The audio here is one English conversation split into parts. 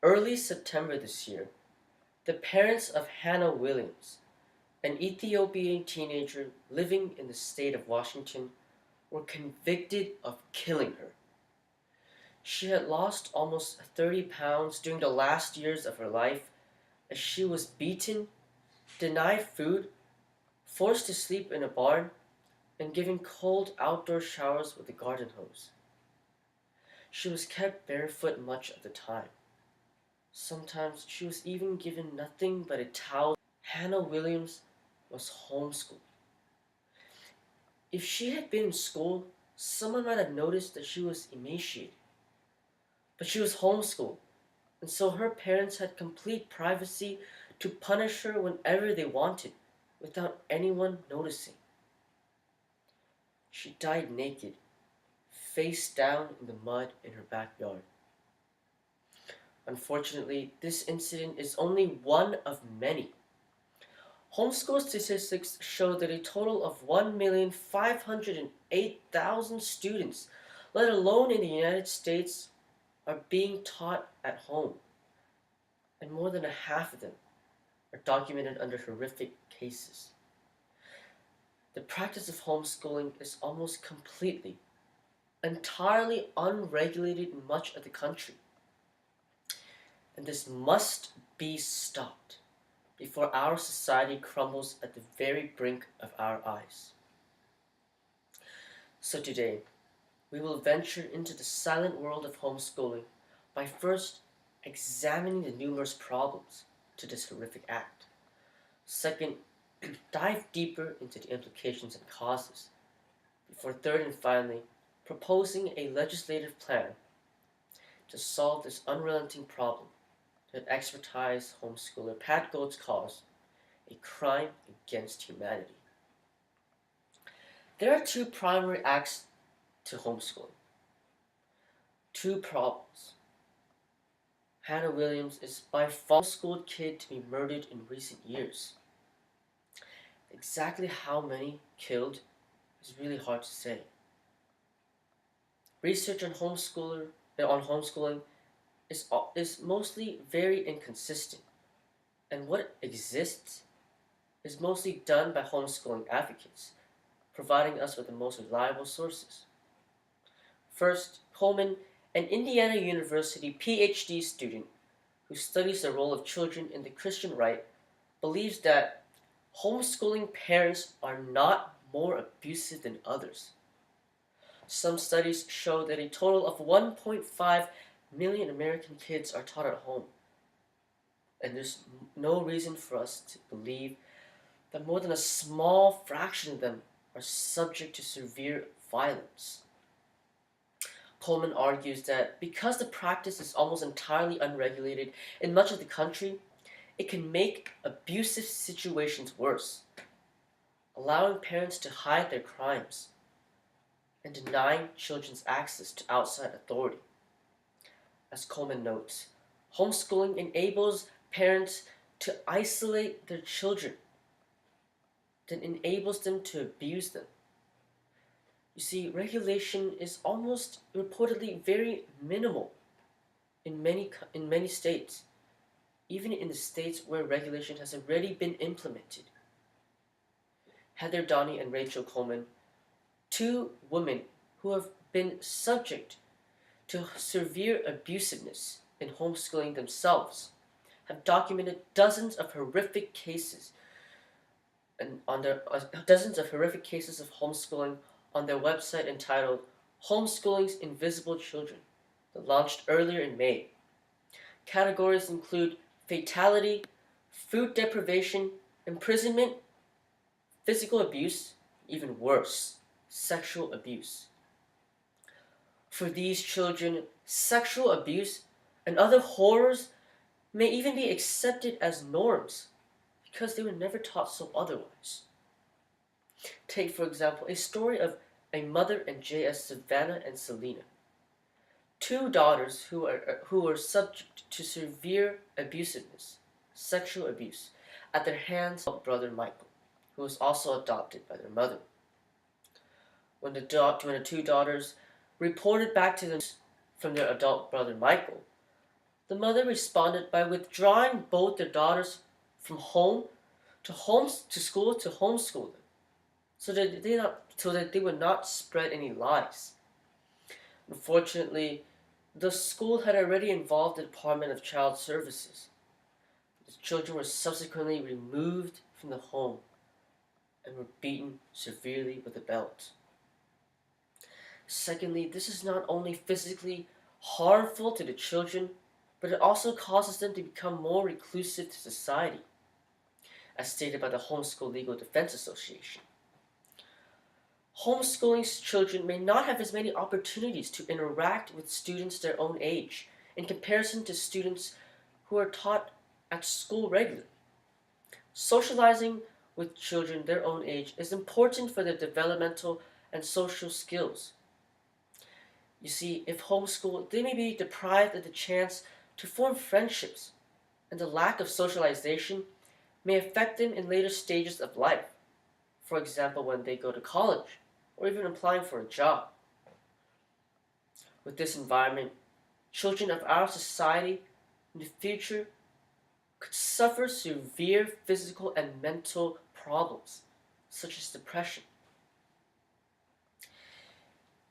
Early September this year, the parents of Hannah Williams, an Ethiopian teenager living in the state of Washington, were convicted of killing her. She had lost almost 30 pounds during the last years of her life as she was beaten, denied food, forced to sleep in a barn, and given cold outdoor showers with a garden hose. She was kept barefoot much of the time. Sometimes she was even given nothing but a towel. Hannah Williams was homeschooled. If she had been in school, someone might have noticed that she was emaciated. But she was homeschooled, and so her parents had complete privacy to punish her whenever they wanted, without anyone noticing. She died naked, face down in the mud in her backyard. Unfortunately, this incident is only one of many. Homeschool statistics show that a total of 1,508,000 students, let alone in the United States, are being taught at home, and more than a half of them are documented under horrific cases. The practice of homeschooling is almost completely, entirely unregulated in much of the country, and this must be stopped before our society crumbles at the very brink of our eyes. So today, we will venture into the silent world of homeschooling by first examining the numerous problems to this horrific act. Second, dive deeper into the implications and causes, before third and finally, proposing a legislative plan to solve this unrelenting problem that expertise homeschooler Pat Gold's calls a crime against humanity. There are two primary acts to homeschooling. Two problems. Hannah Williams is by far the homeschooled kid to be murdered in recent years. Exactly how many killed is really hard to say. Research on homeschooling is mostly very inconsistent, and what exists is mostly done by homeschooling advocates, providing us with the most reliable sources. First, Coleman, an Indiana University PhD student who studies the role of children in the Christian right, believes that homeschooling parents are not more abusive than others. Some studies show that a total of 1.5 million American kids are taught at home, and there's no reason for us to believe that more than a small fraction of them are subject to severe violence. Coleman argues that because the practice is almost entirely unregulated in much of the country, it can make abusive situations worse, allowing parents to hide their crimes and denying children's access to outside authority. As Coleman notes, homeschooling enables parents to isolate their children, then enables them to abuse them. You see, regulation is almost reportedly very minimal in many states, even in the states where regulation has already been implemented. Heather Donnie and Rachel Coleman, two women who have been subject to severe abusiveness in homeschooling themselves, have documented dozens of horrific cases of homeschooling on their website entitled Homeschooling's Invisible Children, that launched earlier in May. Categories include fatality, food deprivation, imprisonment, physical abuse, even worse, sexual abuse. For these children, sexual abuse and other horrors may even be accepted as norms because they were never taught so otherwise. Take, for example, a story of a mother and J.S. Savannah and Selena, two daughters who were subject to severe abusiveness, sexual abuse, at their hands of brother Michael, who was also adopted by their mother. When the two daughters reported back to them from their adult brother Michael, The mother responded by withdrawing both their daughters from home to school to homeschool them, so that they would not spread any lies. Unfortunately, the school had already involved the Department of Child Services. The children were subsequently removed from the home and were beaten severely with a belt. Secondly, this is not only physically harmful to the children, but it also causes them to become more reclusive to society, as stated by the Homeschool Legal Defense Association. Homeschooling children may not have as many opportunities to interact with students their own age in comparison to students who are taught at school regularly. Socializing with children their own age is important for their developmental and social skills. You see, if homeschooled, they may be deprived of the chance to form friendships, and the lack of socialization may affect them in later stages of life, for example, when they go to college or even applying for a job. With this environment, children of our society in the future could suffer severe physical and mental problems, such as depression.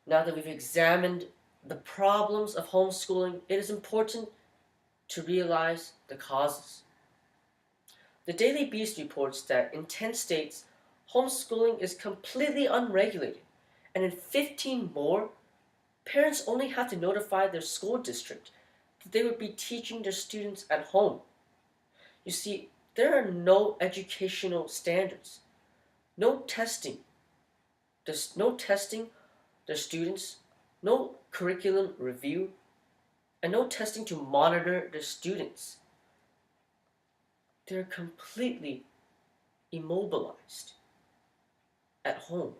Now that we've examined the problems of homeschooling, it is important to realize the causes. The Daily Beast reports that in 10 states, homeschooling is completely unregulated, and in 15 more, parents only have to notify their school district that they would be teaching their students at home. You see, there are no educational standards, no testing. There's no testing their students, no curriculum review, and no testing to monitor their students. They're completely immobilized at home,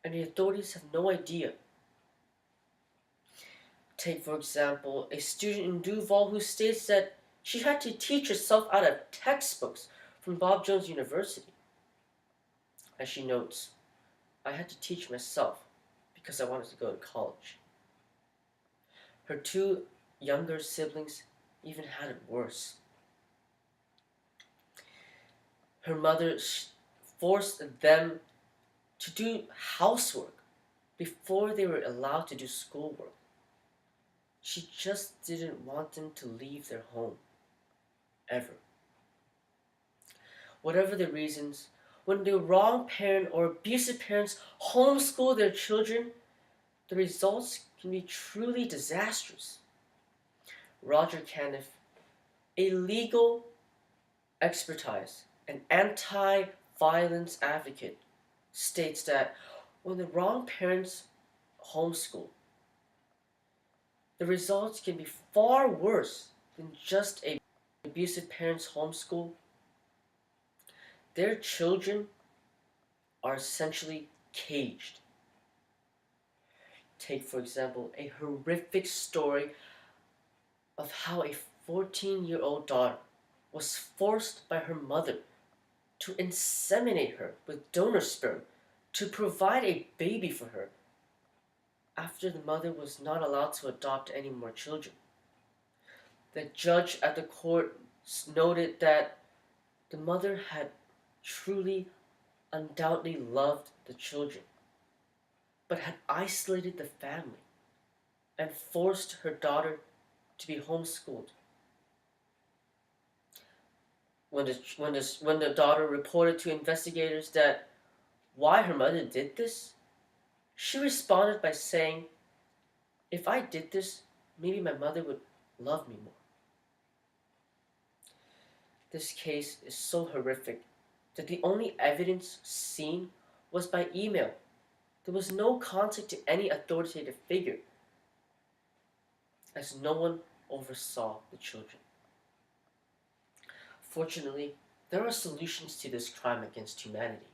and the authorities have no idea. Take, for example, a student in Duval who states that she had to teach herself out of textbooks from Bob Jones University. As she notes, I had to teach myself because I wanted to go to college. Her two younger siblings even had it worse. Her mother forced them to do housework before they were allowed to do schoolwork. She just didn't want them to leave their home, ever. Whatever the reasons, when the wrong parent or abusive parents homeschool their children, the results can be truly disastrous. Roger Caniff, a legal expertise and anti-violence advocate, states that when the wrong parents homeschool, the results can be far worse than just a abusive parents homeschool. Their children are essentially caged. Take, for example, a horrific story of how a 14-year-old daughter was forced by her mother to inseminate her with donor sperm to provide a baby for her after the mother was not allowed to adopt any more children. The judge at the court noted that the mother had truly, undoubtedly loved the children, but had isolated the family and forced her daughter to be homeschooled. When the daughter reported to investigators that why her mother did this, she responded by saying, "If I did this, maybe my mother would love me more." This case is so horrific that the only evidence seen was by email. There was no contact to any authoritative figure, as no one oversaw the children. Fortunately, there are solutions to this crime against humanity,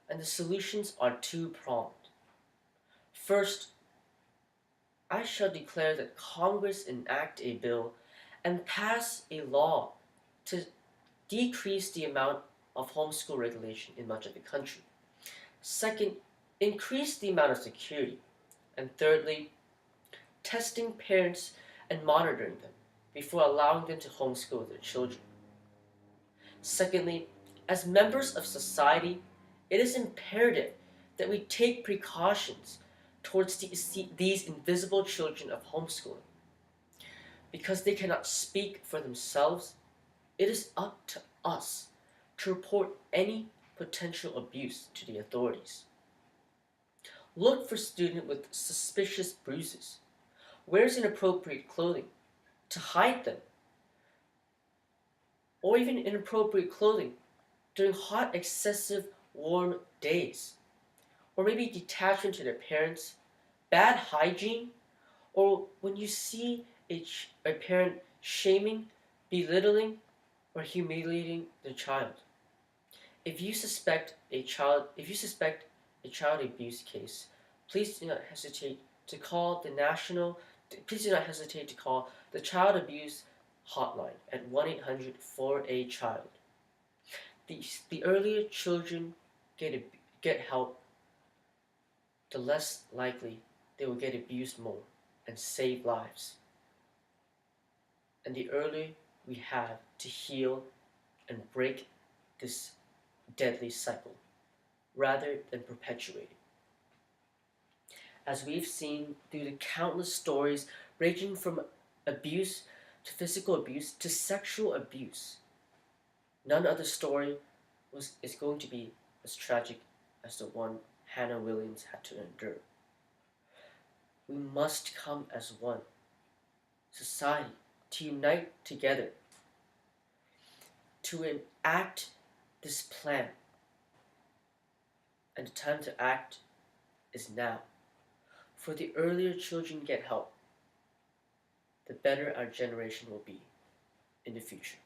and the solutions are two-pronged. First, I shall declare that Congress enact a bill and pass a law to decrease the amount of homeschool regulation in much of the country. Second, increase the amount of security. And thirdly, testing parents and monitoring them. before allowing them to homeschool their children. Secondly, as members of society, it is imperative that we take precautions towards these invisible children of homeschooling. Because they cannot speak for themselves, it is up to us to report any potential abuse to the authorities. Look for student with suspicious bruises, wears inappropriate clothing to hide them, or even inappropriate clothing during hot, excessive, warm days, or maybe detachment to their parents, bad hygiene, or when you see a parent shaming, belittling, or humiliating their child. If you suspect a child abuse case, please do not hesitate to call the national. Please do not hesitate to call the Child Abuse Hotline at 1-800-4A-CHILD. The earlier children get help, the less likely they will get abused more and save lives. And the earlier we have to heal and break this deadly cycle rather than perpetuate it. As we've seen through the countless stories ranging from abuse to physical abuse to sexual abuse, none other story is going to be as tragic as the one Hannah Williams had to endure. We must come as one society to unite together to enact this plan. And the time to act is now. For the earlier children get help, the better our generation will be in the future.